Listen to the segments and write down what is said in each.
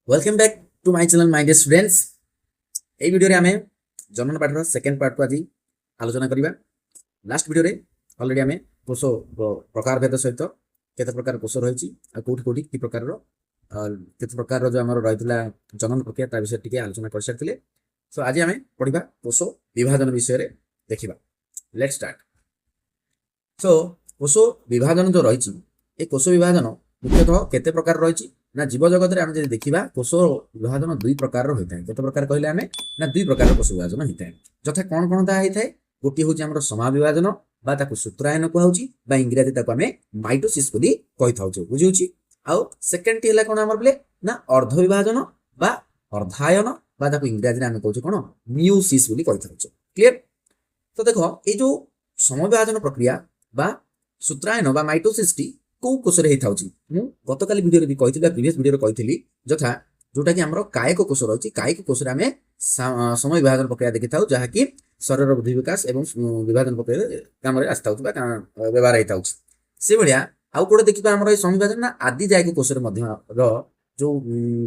Welcome back to my channel my dear students. এই ভিডিওরে আমি জন্ম পাঠর সেকেন্ড পার্ট को आज आलोचना करिबा। लास्ट वीडियो रे ऑलरेडी आमे कोष प्रकार भेद सहित केते प्रकार कोष रहिछि आ कोठी कोठी की प्रकार रो केते प्रकार रो जो हमर रहितला जनन प्रक्रिया ता विषय टिके आलोचना कर सकथिले। सो आज आमे पढिबा कोष विभाजन विषय रे देखिबा। Let's start. सो कोष विभाजन जो रहिछि ए कोष विभाजन मुख्यतः केते प्रकार रहिछि ना जीव जगत रे आमे जे देखिबा कोष विभाजन दुई प्रकार रो होइताय। केते प्रकार कहले आमे ना दुई प्रकार कोष विभाजन होइताय। जथा कोन कोन ता होइताय गोटी होछि हमर समा विभाजन बा ताकु सूत्रायन को होछि बा इंग्रजी ताकु आमे माइटोसिस बोली कहि थाउछु बुझिउछि। आउ सेकंड टी हला कोन हमर बोले ना अर्ध विभाजन बा अर्धायन बा ताकु इंग्रजी रे आमे कहउछु कोन मियोसिस बोली कहि थाउछु। क्लियर। तो देखो ए जो सम विभाजन प्रक्रिया बा सूत्रायन बा माइटोसिस टी को कोष रे हेताउछि मु गतकाली वीडियो रे भी कहिथिला प्रीवियस वीडियो रे कहिथिली जथा जोटा कि हमरो कायक कोष रहछि। कायक कोष रे हमें समय विभाजन प्रक्रिया देखिथाउ जहा कि शरीर बुद्धि विकास एवं विभाजन प्रक्रिया काम रे आस्ताउ बा व्यवहार हेताउछि। से भलिया आउ कोडे देखिबा हमरो ए समय विभाजन ना आदि जायक कोष रे मध्य रो जो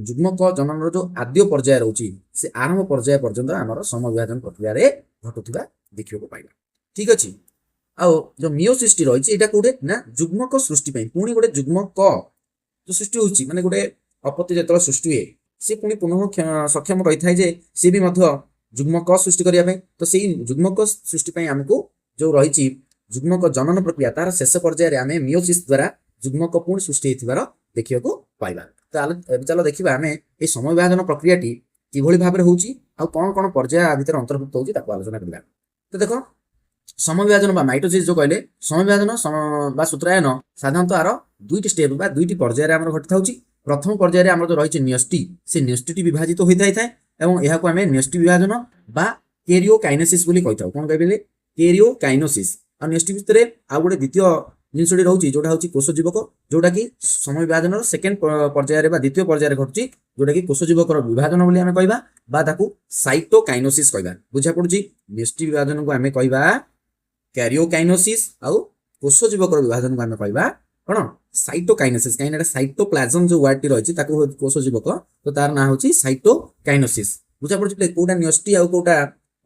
जुग्मक जनन रो जो आद्य पर्याय रहछि से आरंभ पर्याय पर्यंत हमरो समय विभाजन प्रक्रिया रे घटुथिबा देखिबो पाइबा। ठीक अछि। आउ जो मियोसिस टी रहिछि एटा कोडे ना जुग्मक सृष्टि पई पुनी गोटे जुग्मक जो सृष्टि होछि माने गोटे अपत्य जेतल सृष्टि हे से पुनी पुनः सक्षम रहि थाय जे से भी मध्य जुग्मक सृष्टि करिया पई। तो सेही जुग्मक सृष्टि पई हमकु जो रहिछि जुग्मक जनन प्रक्रिया तार शेष पर्याय रे हमें मियोसिस द्वारा जुग्मक पुनी सृष्टि हेतिबार देखियको पाइबा। तो चलो देखिबा हमें ए समय विभाजन प्रक्रिया टी किभଳି भाबरे होछि आ कोन कोन पर्याय भितर अंतर्भुक्त होछि ताको आलोचना करबा। तो देखो समय विभाजन बा माइटोसिस जो कहले समय विभाजन बा सूत्रायन साधारणतः आरो दुईटी स्टेप बा दुईटी पर्याय रे हमर घटि थाउछि। प्रथम पर्याय रे हमर जो रहिछि न्यष्टि से न्यष्टि टी विभाजित होई थाय एवं एहा को हमें न्यष्टि विभाजन बा कैरियोकाइनेसिस बोली कहिथाउ। कोन कहबिले कैरियोकाइनेसिस। आ न्यष्टि भितरे आ गोटे द्वितीय जिनसडी रहउछि जोटा होछि कोष जीवक जोटा कि समय विभाजन रो सेकंड पर्याय रे बा द्वितीय पर्याय रे घटुछि जोटा कि कोष जीवक रो विभाजन बोली हमें कहबा बा ताकू साइटोकाइनेसिस कहबा। बुझा पडुछि। न्यष्टि विभाजन को हमें कहबा कैरियोकाइनेसिस आउ कोष जीवक विभाजन को हमें कहबा कोन साइटोकाइनेसिस। काइना साइटोप्लाज्म जो वर्ड टी रहिछि ताकू कोष जीवक तो तार ना होछि साइटोकाइनेसिस। बुझा पडुछि। कोटा न्यष्टि आउ कोटा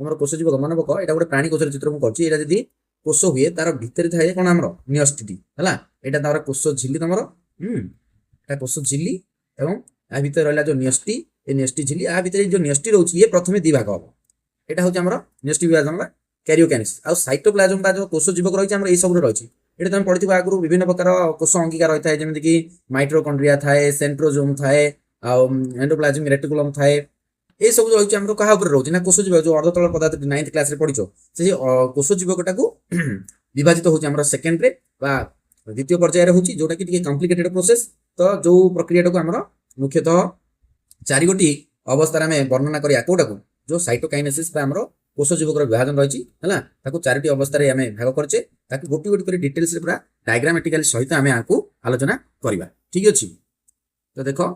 हमर कोष जीवक मन बक एटा गोटे प्राणी कोष चित्र मु करछि। एटा जदी कोष हुए तार भितर थाए कोन हमर न्यष्टि टी हला एटा तार कोष झिल्ली तमर एटा कोष झिल्ली एवं आ भितर रहला जो न्यष्टि ए न्यष्टि झिल्ली आ भितर जो न्यष्टि रहउछि ये प्रथमे दि भाग हबो। एटा होछि हमर न्यष्टि विभाजन बा कैरियोकाइनेसिस। आ साइटोप्लाज्म बा जो कोष जीवक रहिछि हमर ए सब रे रहिछि। एटा तमे पढिथिबा आगुरु विभिन्न प्रकार कोष अंगिका रहि थाए जेमिति कि माइटोकॉन्ड्रिया थाए सेंट्रोजोम थाए आ एंडोप्लाज्मिक रेटिकुलम थाए ए सब रहिछि हमर कहा ऊपर रहिछि ना कोष जीवक जो अर्धतल पदार्थ 9th क्लास रे पढिछो से कोष जीवकटा को विभाजित होछि हमर सेकंड रे बा द्वितीय पर्याय रे होछि जोटा कि टिके कॉम्प्लिकेटेड प्रोसेस। तो जो प्रक्रियाटा को हमर मुख्यतः चारि गोटी अवस्था रे हमें वर्णना करिया कोटा को जो साइटोकाइनेसिस बा हमर कोष जीवक विभाजन रही है ताकू चारोटी अवस्था रे हमें भाग करछे ताकू गोटी गोटी कर डिटेल्स रे पूरा डायग्रामेटिकली सहित हमें आकु आलोचना करबा। ठीक अछि। तो देखो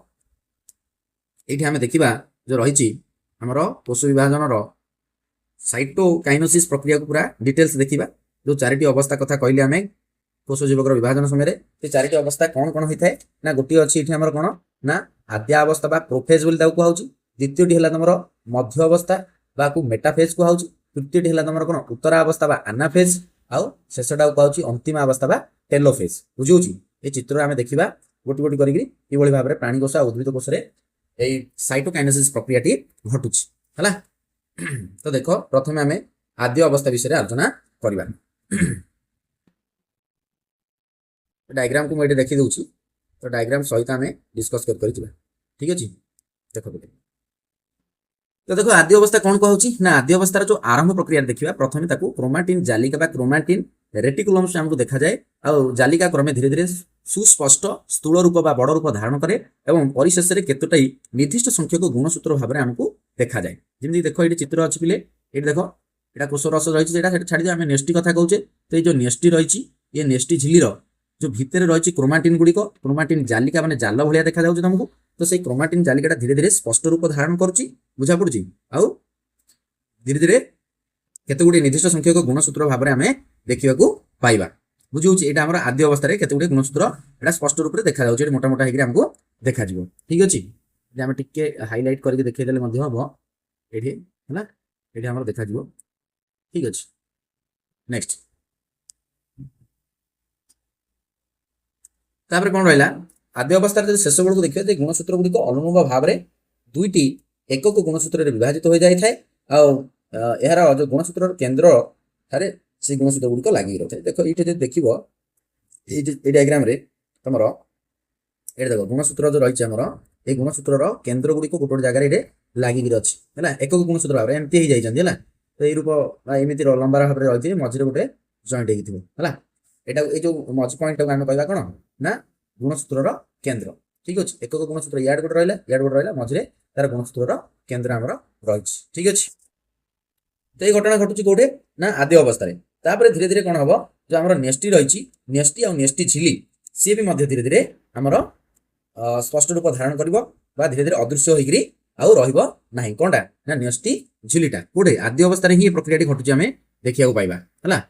एठी हमें देखिबा जो रही हमर कोष विभाजन रो साइटोकाइनेसिस प्रक्रिया को पूरा डिटेल्स देखिबा। जो चारोटी अवस्था कथा कहले हमें कोष जीवक विभाजन समय रे ते चारोटी अवस्था कोन कोन होई थाए ना गोटी अछि एठी हमर कोन ना आद्य अवस्था बा प्रोफेज बोली ताकू कहउची। द्वितीयटी हला तमरो मध्य अवस्था बाकू मेटाफेज को हाउची। तृतीयटी हला तमरो कोन उत्तरा अवस्था बा एनाफेज आउ शेषटा को कहउची अंतिम अवस्था बा टेलोफेज। बुझिउची। ए चित्र हमें देखिबा गोटी गोटी करिकि किबोली भाबरे प्राणी कोष आ उद्भिद कोष रे ए साइटोकाइनेसिस प्रक्रिया टी घटुची हला। तो देखो प्रथमे हमें आद्य अवस्था विषय रे आलोचना करबा। डायग्राम को मैं देखि दउची। तो डायग्राम सहित हमें डिस्कस करथिबा। ठीक अछि। देखो तो देखो आद्य अवस्था कौन कहउची ना आद्य अवस्था जो आरंभ प्रक्रिया देखिबा प्रथमे ताकू क्रोमाटिन जालिका बा क्रोमाटिन रेटिकुलम से हमको देखा जाए आ जालिका क्रमे धीरे धीरे सुस्पष्ट स्थूल रूप बा बड़ रूप धारण करे एवं परिशेष रे केतोटाई निर्दिष्ट संख्यक गुणसूत्र भाबरे हमको देखा जाए। जेमि देखो एठी चित्र अछि पिले एठी देखो एटा कोष रस रहिछि जेटा छाडी दे हमें न्यष्टि कथा कहउचे। तो ए जो न्यष्टि रहिछि ये न्यष्टि झिल्ली रो जो भितर रहिछि क्रोमाटिन गुडी को क्रोमाटिन जालिका माने जाल भलिया देखा जाउछ हमको। तो से क्रोमाटिन जालिकाटा धीरे धीरे स्पष्ट रूप धारण करुछि। बुझा पड़ुछि। आउ धीरे धीरे केते गुडी निर्दिष्ट संख्यक गुणसूत्र भाबरे हमें देखिबाकू पाइबा। बुझिउछि। एटा हमर आद्य अवस्था रे केते गुडी गुणसूत्र एटा स्पष्ट रूप रे देखा जाउछि। मोटा मोटा हेकि हमको देखा जिवो। ठीक अछि। आम टिके हाइलाइट करके देखदेले हम ये है ये आम देखा ठीक अच्छे। नेक्स्ट तापर कौन रहा आद्य अवस्था शेष बेलू देखिए गुणसूत्र गुड़िक अनुरूप भाव में दुईटी एकक गुणसूत्र विभाजित हो जाए यार जो गुणसूत्र केन्द्र ठारे से गुणसूत्र गुड़िक लगी रही है। देख ये देख ये डायग्राम रे तुम ये देख गुणसूत्र जो रही है ये गुणसूत्र केन्द्र गुड़िक गोटे जगह लगिक अच्छी है एकक गुणसूत्र भाव में एमती हो जाए तो ये रूप एमती लंबा भाव में रही है मझे गोटे जॉइंट होता है ये जो मझ पॉइंट को आम कह कौन ना गुणसूत्र केन्द्र ठीक अच्छे एकक गुणसूत्र याड गोटे रहा मझे तार गुणसूत्र केन्द्र आम रही ठीक अच्छे। तो ये घटना घटुची कौटे ना आद्य अवस्था धीरे धीरे कौन हम जो आम नेस्टी रही नेस्टी आ नेस्टी झिली सी भी धीरे धीरे आमर स्पष्ट रूप धारण कर धीरे धीरे अदृश्य होकर रहा कौनटा ना नेस्टी झिलीटा कौटे आद्य अवस्था ही प्रक्रिया घटुची आम देखा पाइबा है।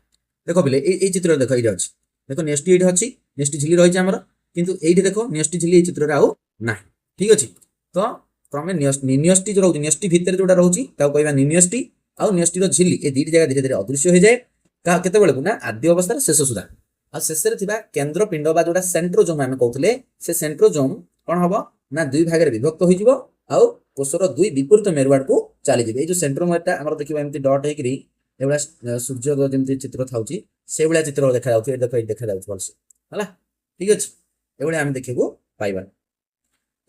देख पिले ये चित्र देख ये अच्छी देख नेस्टी ये अच्छी नेस्टी झिली रही है किंतु ये देख नेस्टी झिली चित्र आउ ना ठीक अच्छे। तो क्रमे निन्यष्टि जो रोचे नेस्टी भितर जोटा रोचे कहवा निन्यष्टि आउ नेस्टी झिली ये दुईट जगह धीरे धीरे अदृश्य हो जाए केत ना आद्य अवस्था शेष सुधा आ शेष केन्द्र पिंड बा जोटा सेंट्रोजोम आम कहते से सेंट्रोजोम कौन हम ना दुई भाग में विभक्त हो कोषर दुई विपरीत मेरुआड़ को चली जाए। जो सेंट्रोमेटा आम देखा एमती डट होगा सूर्य जमी चित्र था से भाया चित्र देखा देखा भलसे है ठीक अच्छे ये आम देखा पाइबा।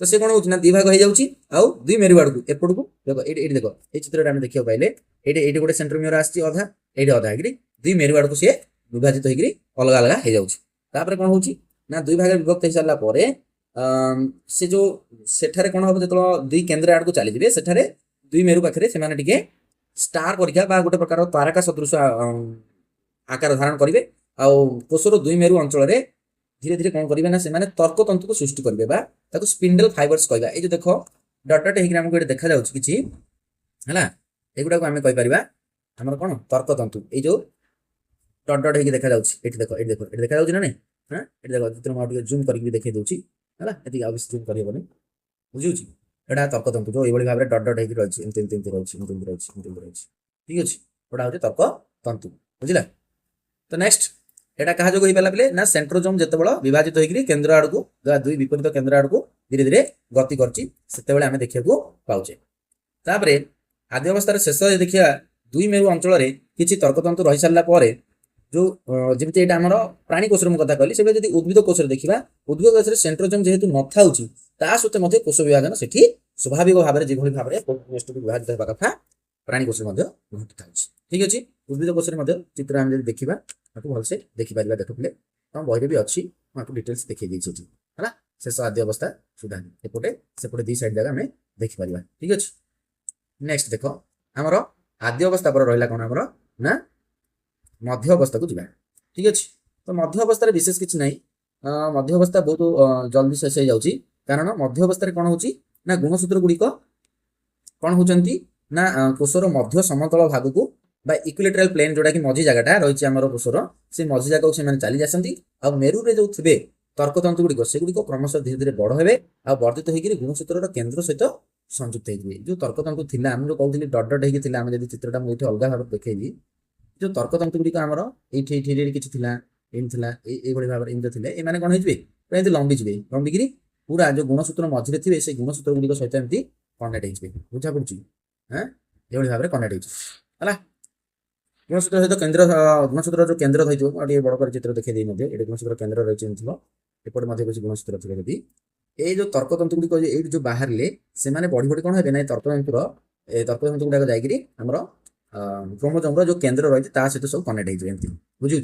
तो से कौन हो दी भाग हो दुई मेरुआड़ को एपट को देख ये देख ये चित्र आम देखा पाइले ये गोटे सेंट्रोमियर आसा ये अधा है दुई मेरुआड़ को सी विभाजित होकर अलग अलग हो जाए कौन हो दुई भाग विभक्त हो सारापर से जो सेठारे कौन हम जो दुई केन्द्र आड़ को चली से दुई मेरु पाखे से स्टार परीक्षा गोटे प्रकार तारका सदृश आकार धारण करेंगे कोषर दुई मेरु अंचल धीरे धीरे कौन करेंगे ना से तर्क तंतु को सृष्टि करेंगे स्पिंडल फाइबर्स कहवा ये जो देख डट डट होकर देखा कि है युवा आम कहीपर आम कौन तर्क तंतु ये जो डट डट होकर देखा ये देख ये देख ये देखा ना नहीं हाँ ये देख चित्र मुझे जूम करके देखे दूसरी है ये जूम करहबनी बुझे यहाँ तर्क तंतु जो ये भाव में डट डट होकर रही रही ठीक अच्छे गोटा हूँ तर्क तंतु बुझला। तो नेक्स्ट एटा कहा जो पाला पे ना सेंट्रोजोम जिते विभाजित होकर केन्द्र आड़ को दुई विपरीत केन्द्र आड़ को धीरे धीरे गति करते देखा पाचे। आद्य अवस्था शेष देखिए दुई मेरु अंचल किसी तर्कतंतु रही सारापर जो जमी यहाँ आम प्राणी कोष कथा कहली से उद्भिद कोष देखा उद्भिद कोष सेंट्रोजोम जेहेतु न था सहित कोष विभाजन से स्वाभाविक भाव में जो भाव में विभाजित होगा कथा प्राणी कोष घटी था ठीक अच्छे। उद्भिद कोष चित्र आम देखा भलसे देखिपार देख पे तुम बही भी अच्छी आपको डिटेल्स देखी है शेष आद्य अवस्था सुधा एपटे सेपटे दी साइड जगह आम देखिपार ठीक अच्छे। नेक्स्ट देख आमर आद्य अवस्था पर रहा कौन आमर ना मध्य अवस्था को जावा ठीक अच्छे। तो मध्य अवस्था विशेष किसी ना मध्य अवस्था बहुत जल्दी शेष हो जाऊँगी कारण मध्य अवस्था कौन हो गुणसूत्र गुड़िक कौन होती ना कोषर मध्य समतल भाग को इक्विलेटराल प्लेन जोटा कि मझी जगटा रही आम कोषर से मझी जगह से चली जाती आ मेरु जो थे तर्कतंतु गुड़िक से गुड़िक क्रमशः धीरे धीरे बड़ हे आ वर्धित होकर गुणसूत्र केन्द्र सहित संयुक्त हो जो तर्कतंतु थी आम जो कहते डट डट होती आम जब चित्रटा मुझे अलग भाव देखी जो तर्कतंतु गुड़िक आमर ये किसी भाव में थे ये कौन हो लंबी लंबिकी पूरा जो गुणसूत्र मझे थे से गुणसूत्र गुड़िक सहित एमती कनेक्ट हो बुझा पड़ी हाँ ये भाव में कनेक्ट है गुणसूत्र सहित केन्द्र गुणसूत्र जो केन्द्र थी बड़ कर चित्र देखिए ये गुणसूत्र केन्द्र रही एपटे किसी गुणसूत्र थे जदि ये जो तर्कतंतु गुड़िक ये जो बाहर से बढ़ी बढ़ी कौन है ना तर्कतंतु गुड़ाक जामर क्रोमोजोम जो केन्द्र रही सहित सब कनेक्ट होती बुझे।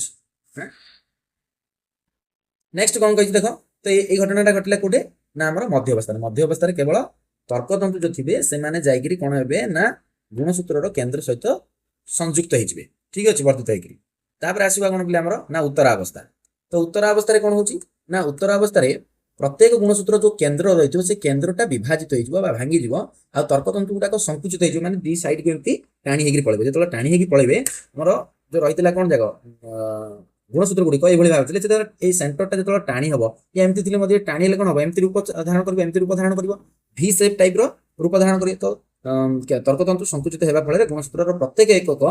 नेक्स्ट कौन कही देख तो ये घटनाटा घटला कौटे ना आम मध्य अवस्था केवल तर्कतंतु जो थे से जाकि कौन हे ना गुणसूत्र केन्द्र सहित संयुक्त हो ठीक अच्छे वर्धित होकर आसवा कौन पे आमर ना उत्तरावस्था। तो उत्तरावस्था कौन हो ना उत्तरावस्था प्रत्येक गुणसूत्र जो केन्द्र रही से केन्द्रटा विभाजित हो भांगी आ तर्कतंतु गुड़ाक संकुचित हो माने दी साइड को एमती टाणी होकर पड़े जो टाणी होकर पड़े आमर जो रही कौन जाक गुणसूत्र गुड़िक ये भाव से सेंटरटा जो टाणी हम या एमती टाणी कौन हम एमती रूप धारण कर ভি সেপ টাইପ୍ର ରୂପ ଧାରଣ କରିବେ। ତ ତର୍କତନ୍ତୁ ସଂକୁଚିତ ହେବା ଫଳରେ ଗୁଣସୂତ୍ରର ପ୍ରତ୍ୟେକ ଏକକ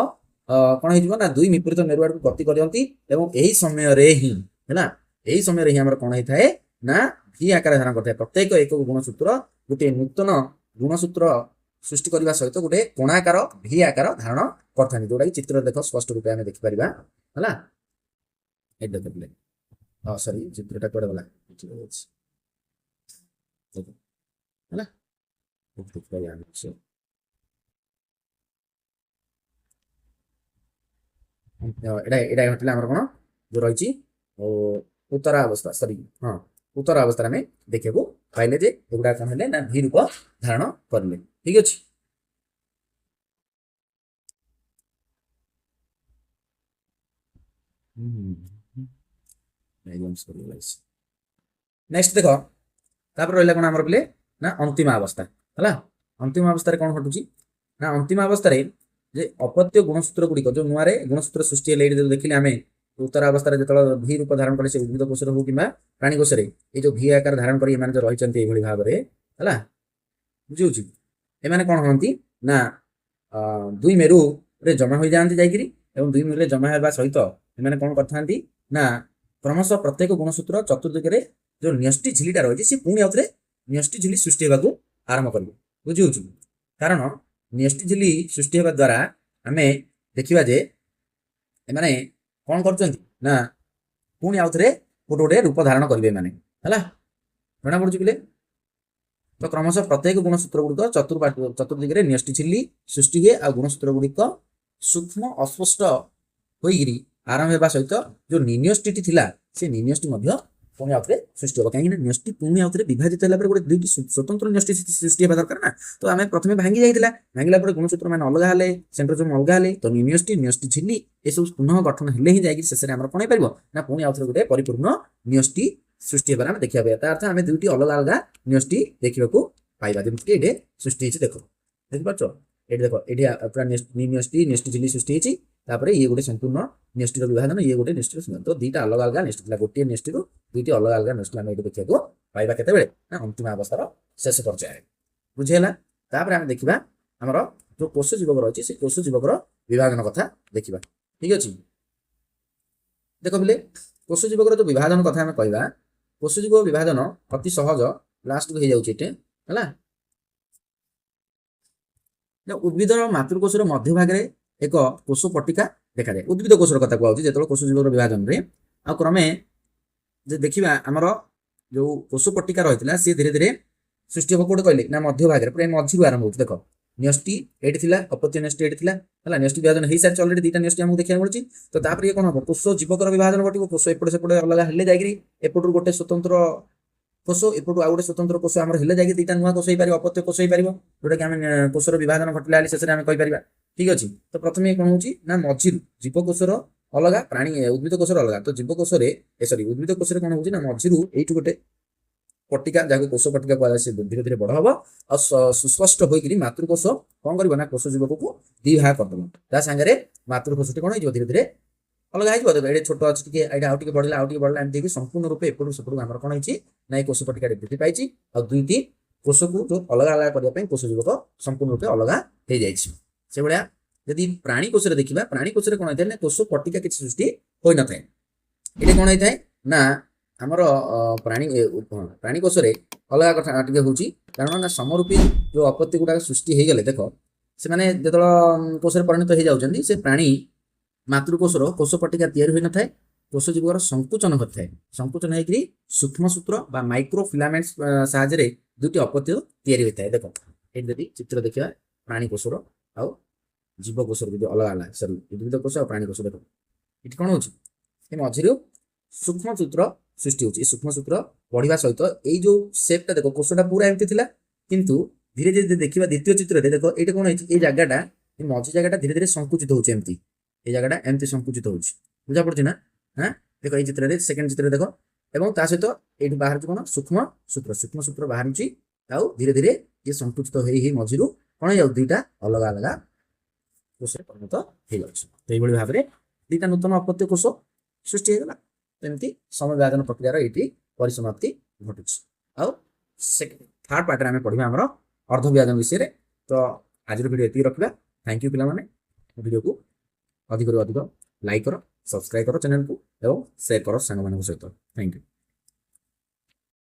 କ'ଣ ହେଇଯିବ ନା ଦୁଇ ବିପରୀତ ମେରୁ ଆଡ଼କୁ ଗତି କରନ୍ତି ଏବଂ ଏହି ସମୟରେ ହିଁ ହେଲା ଏହି ସମୟରେ ହିଁ ଆମର କ'ଣ ହେଇଥାଏ ନା ଭି ଆକାର ଧାରଣ କରିଥାଏ। ପ୍ରତ୍ୟେକ ଏକକ ଗୁଣସୂତ୍ର ଗୋଟିଏ ନୂତନ ଗୁଣସୂତ୍ର ସୃଷ୍ଟି କରିବା ସହିତ ଗୋଟେ କୋଣାକାର ଭି ଆକାର ଧାରଣ କରିଥାନ୍ତି, ଯୋଉଟାକି ଚିତ୍ରରେ ଦେଖ ସ୍ପଷ୍ଟ ରୂପେ ଆମେ ଦେଖିପାରିବା ହେଲା। ଏଇଟା ଦେଖିଲେ ସରି ଚିତ୍ରଟା କୁଆଡ଼େ ଗଲା ହେଲା ଏଇଟା ଘଟିଲା ଆମର କ'ଣ ଯୋଉ ରହିଛି ଉତ୍ତର ଅବସ୍ଥା ସରି ହଁ ଉତ୍ତର ଅବସ୍ଥାରେ ଆମେ ଦେଖିବାକୁ ପାଇଲେ ଯେ ଏଗୁଡ଼ା କ'ଣ ହେଲେ ନା ଭି ରୂପ ଧାରଣ କରିଲେ। ଠିକ ଅଛି। ନେକ୍ସଟ ଦେଖ ତାପରେ ରହିଲା କ'ଣ ଆମର ବୋଲେ ନା ଅନ୍ତିମ ଅବସ୍ଥା ହେଲା। ଅନ୍ତିମ ଅବସ୍ଥାରେ କ'ଣ ଘଟୁଛି ନା ଅନ୍ତିମ ଅବସ୍ଥାରେ ଯେ ଅପତ୍ୟ ଗୁଣସୂତ୍ର ଗୁଡ଼ିକ ଯୋଉ ନୂଆରେ ଗୁଣସୂତ୍ର ସୃଷ୍ଟି ହେଲେ ଏଇଠି ଦେଖିଲେ ଆମେ ଉତ୍ତର ଅବସ୍ଥାରେ ଯେତେବେଳେ ଭି ରୂପ ଧାରଣ କଲେ ସେ ଉଦ୍ଭିଦ କୋଷରେ ହଉ କିମ୍ବା ପ୍ରାଣୀ କୋଷରେ ଏଇ ଯୋଉ ଭି ଆକାର ଧାରଣ କରି ଏମାନେ ଯୋଉ ରହିଛନ୍ତି ଏଇଭଳି ଭାବରେ ହେଲା ବୁଝିହଉଛି। ଏମାନେ କ'ଣ ହୁଅନ୍ତି ନା ଦୁଇ ମେରୁରେ ଜମା ହୋଇଯାଆନ୍ତି ଯାଇକିରି ଏବଂ ଦୁଇ ମେରୁରେ ଜମା ହେବା ସହିତ ଏମାନେ କ'ଣ କରିଥାନ୍ତି ନା କ୍ରମଶଃ ପ୍ରତ୍ୟେକ ଗୁଣସୂତ୍ର ଚତୁର୍ଦିଗରେ ଯୋଉ ନ୍ୟଷ୍ଟି ଝିଲିଟା ରହିଛି ସେ ପୁଣି ଆଉଥରେ ନ୍ୟଷ୍ଟି ଝିଲି ସୃଷ୍ଟି ହେବାକୁ ଆରମ୍ଭ କରିବ। ବୁଝିହଉଛି। କାରଣ ନ୍ୟଷ୍ଟି ଝିଲି ସୃଷ୍ଟି ହେବା ଦ୍ୱାରା ଆମେ ଦେଖିବା ଯେ ଏମାନେ କ'ଣ କରୁଛନ୍ତି ନା ପୁଣି ଆଉଥରେ ଗୋଟେ ଗୋଟେ ରୂପ ଧାରଣ କରିବେ ଏମାନେ ହେଲା ଜଣାପଡ଼ୁଛି ପିଲେ। ତ କ୍ରମଶଃ ପ୍ରତ୍ୟେକ ଗୁଣସୂତ୍ର ଗୁଡ଼ିକ ଚତୁର୍ଦିଗରେ ନ୍ୟଷ୍ଟି ଝିଲି ସୃଷ୍ଟି ହୁଏ ଆଉ ଗୁଣସୂତ୍ର ଗୁଡ଼ିକ ସୂକ୍ଷ୍ମ ଅସ୍ପଷ୍ଟ ହୋଇକିରି ଆରମ୍ଭ ହେବା ସହିତ ଯୋଉ ନିନ୍ୟଷ୍ଟିଟି ଥିଲା ସେ ନିନ୍ୟଷ୍ଟି ମଧ୍ୟ ପୁଣି ଆଉଥରେ ସୃଷ୍ଟି ହେବ। କାହିଁକି ନା ନ୍ୟଷ୍ଟି ପୁଣି ଆଉଥରେ ବିଭାଜିତ ହେଲା ପରେ ଗୋଟେ ଦୁଇଟି ସ୍ୱତନ୍ତ୍ର ନ୍ୟଷ୍ଟି ସୃଷ୍ଟି ହେବା ଦରକାର ନା। ତ ଆମେ ପ୍ରଥମେ ଭାଙ୍ଗି ଯାଇଥିଲା, ଭାଙ୍ଗିଲା ପରେ ଗୁଣସୂତ୍ର ମାନେ ଅଲଗା ହେଲେ, ସେଣ୍ଟ୍ରୋଜୋମ୍ ଅଲଗା ହେଲେ, ତ ନ୍ୟଷ୍ଟି ଝିଲି ଏସବୁ ପୁନଃ ଗଠନ ହେଲେ ହିଁ ଯାଇକି ଶେଷରେ ଆମର କ'ଣ ହେଇପାରିବ ନା ପୁଣି ଆଉଥରେ ଗୋଟେ ପରିପୂର୍ଣ୍ଣ ନ୍ୟଷ୍ଟି ସୃଷ୍ଟି ହେବାର ଆମେ ଦେଖିବା ପାଇବା। ତା ଅର୍ଥ ଆମେ ଦୁଇଟି ଅଲଗା ଅଲଗା ନ୍ୟଷ୍ଟି ଦେଖିବାକୁ ପାଇବା, ଯେମିତିକି ଏଇଠି ସୃଷ୍ଟି ହେଇଛି ଦେଖ ଦେଖିପାରୁଛ ଏଇଠି ଦେଖ ଏଇଠି ପୁରା ନ୍ୟଷ୍ଟି ଝିଲି ସୃଷ୍ଟି ହେଇଛି, ତାପରେ ଇଏ ଗୋଟେ ସମ୍ପୂର୍ଣ୍ଣ ନ୍ୟଷ୍ଟିର ବିଭାଜନ, ଇଏ ଗୋଟେ ନ୍ୟଷ୍ଟିର ତ ଦୁଇଟା ଅଲଗା ଅଲଗା ନ୍ୟଷ୍ଟି ଥିଲା, ଗୋଟିଏ ନ୍ୟଷ୍ଟିରୁ ଦୁଇଟି ଅଲଗା ଅଲଗା ନ୍ୟଷ୍ଟି ଆମେ ଏଇଠି ଦେଖିବାକୁ ପାଇବା କେତେବେଳେ ନା ଅନ୍ତିମ ଅବସ୍ଥାର ଶେଷ ପର୍ଯ୍ୟାୟରେ। ବୁଝି ହେଲା। ତାପରେ ଆମେ ଦେଖିବା ଆମର ଯୋଉ କୋଷ ଜୀବକ ରହିଛି ସେ କୋଷ ଜୀବକର ବିଭାଜନ କଥା ଦେଖିବା। ଠିକ ଅଛି। ଦେଖ ପିଲେ କୋଷ ଜୀବକର ଯୋଉ ବିଭାଜନ କଥା ଆମେ କହିବା, କୋଷ ଜୀବକ ବିଭାଜନ ଅତି ସହଜ ଲାଷ୍ଟକୁ ହେଇଯାଉଛି ଏଠି ହେଲା। ଉଦ୍ଭିଦର ମାତୃକୋଷର ମଧ୍ୟଭାଗରେ ଏକ କୋଷ ପଟ୍ଟିକା ଦେଖାଯାଏ। ଉଦ୍ଭିଦ କୋଷର କଥା କୁହାଯାଉଛି ଯେତେବେଳେ କୋଷ ଜୀବକର ବିଭାଜନରେ। ଆଉ କ୍ରମେ ଯେ ଦେଖିବା ଆମର ଯୋଉ କୋଷ ପଟ୍ଟିକା ରହିଥିଲା ସେ ଧୀରେ ଧୀରେ ସୃଷ୍ଟି ହେବ କୋଉଠି କହିଲେ ନା ମଧ୍ୟଭାଗରେ, ପୁରା ମଝିରୁ ଆରମ୍ଭ ହଉଛି। ଦେଖ ନ୍ୟଷ୍ଟି ଏଇଠି ଥିଲା, ଅପତ୍ୟ ନ୍ୟଷ୍ଟି ଏଇଠି ଥିଲା ହେଲା। ନ୍ୟଷ୍ଟି ବିଭାଜନ ହେଇସାରିଛି ଅଲରେଡି, ଦୁଇଟା ନ୍ୟଷ୍ଟି ଆମକୁ ଦେଖିବାକୁ ମିଳୁଛି। ତ ତାପରେ ଇଏ କ'ଣ ହବ କୋଷ ଜୀବକର ବିଭାଜନ ଘଟିବ। କୋଷ ଏପଟେ ସେପଟେ ଅଲଗା ହେଲେ ଯାଇକିରି ଏପଟରୁ ଗୋଟେ ସ୍ୱତନ୍ତ୍ର କୋଷ ଏପଟୁ ଆଉ ଗୋଟେ ସ୍ୱତନ୍ତ୍ର କୋଷ ଆମର ହେଲେ ଯାଇକି ଦୁଇଟା ନୂଆ କୋଷ ହେଇପାରିବ, ଅପତ୍ୟ କୋଷ ହେଇପାରିବ, ଯୋଉଟାକି ଆମେ କୋଷର ବିଭାଜନ ଘଟିଲା ହେଲେ ଶେଷରେ ଆମେ କହିପାରିବା। ଠିକ ଅଛି। ତ ପ୍ରଥମେ କ'ଣ ହଉଛି ନା ମଝିରୁ ଜୀବକୋଷର ଅଲଗା, ପ୍ରାଣୀ ଉଦ୍ଭିଦ କୋଷର ଅଲଗା। ତ ଜୀବକୋଷରେ ଉଦ୍ଭିଦ କୋଷରେ କ'ଣ ହଉଛି ନା ମଝିରୁ ଏଇଠୁ ଗୋଟେ ପଟ୍ଟିକା ଯାହାକୁ କୋଷ ପଟ୍ଟିକା କୁହାଯାଏ ସେ ଧୀରେ ଧୀରେ ବଡ଼ ହବ ଆଉ ସୁସ୍ପଷ୍ଟ ହୋଇକିରି ମାତୃକୋଷ କ'ଣ କରିବ ନା କୋଷ ଜୀବକକୁ ଦି ଭାଗ କରିଦେବ। ତା ସାଙ୍ଗରେ ମାତୃକୋଷଟି କ'ଣ ହେଇଯିବ ଧୀରେ ଧୀରେ ଅଲଗା ହେଇଯିବ। ଏଇଟା ଛୋଟ ଅଛି ଟିକେ, ଏଇଟା ଆଉ ଟିକେ ବଢ଼ିଲା ଆଉ ଟିକେ ବଢ଼ିଲା, ଏମିତି ହେଇକି ସମ୍ପୂର୍ଣ୍ଣ ରୂପେ ଏପଟୁ ସେପଟକୁ ଆମର କ'ଣ ହେଇଛି ନା ଏଇ କୋଷ ପଟ୍ଟିକାଟି ବୃଦ୍ଧି ପାଇଛି ଆଉ ଦୁଇଟି କୋଷକୁ ଯୋଉ ଅଲଗା ଅଲଗା କରିବା ପାଇଁ କୋଷ ଜୀବକ ସମ୍ପୂର୍ଣ୍ଣ ରୂପେ ଅଲଗା ହେଇଯାଇଛି। ସେଭଳିଆ ଯଦି ପ୍ରାଣୀ କୋଷରେ ଦେଖିବା, ପ୍ରାଣୀ କୋଷରେ କ'ଣ ହେଇଥାଏ ନା କୋଷ ପଟ୍ଟିକା କିଛି ସୃଷ୍ଟି ହୋଇନଥାଏ। ଏଠି କ'ଣ ହେଇଥାଏ ନା ଆମର ପ୍ରାଣୀ କୋଷରେ ଅଲଗା କଥା ଟିକେ ହଉଛି, କାରଣ ନା ସମରୂପୀ ଯୋଉ ଅପତ୍ୟ ଗୁଡ଼ାକ ସୃଷ୍ଟି ହେଇଗଲେ ଦେଖ ସେମାନେ ଯେତେବେଳେ କୋଷରେ ପରିଣତ ହେଇଯାଉଛନ୍ତି ସେ ପ୍ରାଣୀ ମାତୃକୋଷର କୋଷ ପଟ୍ଟିକା ତିଆରି ହୋଇନଥାଏ, କୋଷ ଜୀବକର ସଂକୁଚନ ଘଟିଥାଏ। ସଂକୁଚନ ହେଇକିରି ସୂକ୍ଷ୍ମସୂତ୍ର ବା ମାଇକ୍ରୋ ଫିଲାମେଣ୍ଟ ସାହାଯ୍ୟରେ ଦୁଇଟି ଅପତ୍ୟ ତିଆରି ହୋଇଥାଏ। ଦେଖ ଏଠି ଯଦି ଚିତ୍ର ଦେଖିବା ପ୍ରାଣୀ କୋଷର ଆଉ ଜୀବକୋଷର ଯଦି ଅଲଗା ଅଲଗା ସରି ଉଦ୍ଭିଦ କୋଷ ଆଉ ପ୍ରାଣୀ କୋଷ ଦେଖ ଏଠି କ'ଣ ହଉଛି ଏ ମଝିରୁ ସୂକ୍ଷ୍ମସୂତ୍ର ସୃଷ୍ଟି ହଉଛି। ଏ ସୂକ୍ଷ୍ମସୂତ୍ର ବଢ଼ିବା ସହିତ ଏଇ ଯୋଉ ସେପ୍ଟା ଦେଖ କୋଷଟା ପୁରା ଏମିତି ଥିଲା, କିନ୍ତୁ ଧୀରେ ଧୀରେ ଦେଖିବା ଦ୍ୱିତୀୟ ଚିତ୍ରରେ ଦେଖ ଏଇଟା କ'ଣ ହେଇଛି ଏଇ ଜାଗାଟା ଏ ମଝି ଜାଗାଟା ଧୀରେ ଧୀରେ ସଂକୁଚିତ ହଉଛି, ଏମିତି এই জায়গাটা এমতি সংকুচিত হচ্ছে, বুঝা পড়ছে না? হ্যাঁ দেখো এই চিত্রে সেকেন্ড চিত্রে দেখো এবং তা সহিত এইটু বাহারুଛି কোন সূক্ষ্ম সূত্র বাহারুଛି ଆଉ ଧୀରେ ଧୀରେ ଇଏ ସଂକୁଚିତ ହେଇ ହେଇ ମଝିରୁ କ'ଣ ହେଇଯାଉ ଦୁଇଟା ଅଲଗା ଅଲଗା କୋଷରେ ପରିଣତ ହେଇଯାଉଛି। ତ ଏଇଭଳି ଭାବରେ ଦୁଇଟା ନୂତନ ଅପତ୍ୟ କୋଷ ସୃଷ୍ଟି ହେଇଗଲା। ଏମିତି ସମବିଭାଜନ ପ୍ରକ୍ରିୟାର ଏଇଠି ପରିସମାପ୍ତି ଘଟୁଛି। ଆଉ थर्ड पार्ट में पढ़ा आम अर्धविभाजन विषय। तो आज वीडियो ये रखा। थैंक यू पे वीडियो को अधिक अधिक लाइक कर, सब्सक्राइब कर चैनल को, और शेयर कर सांग सहित। Thank you.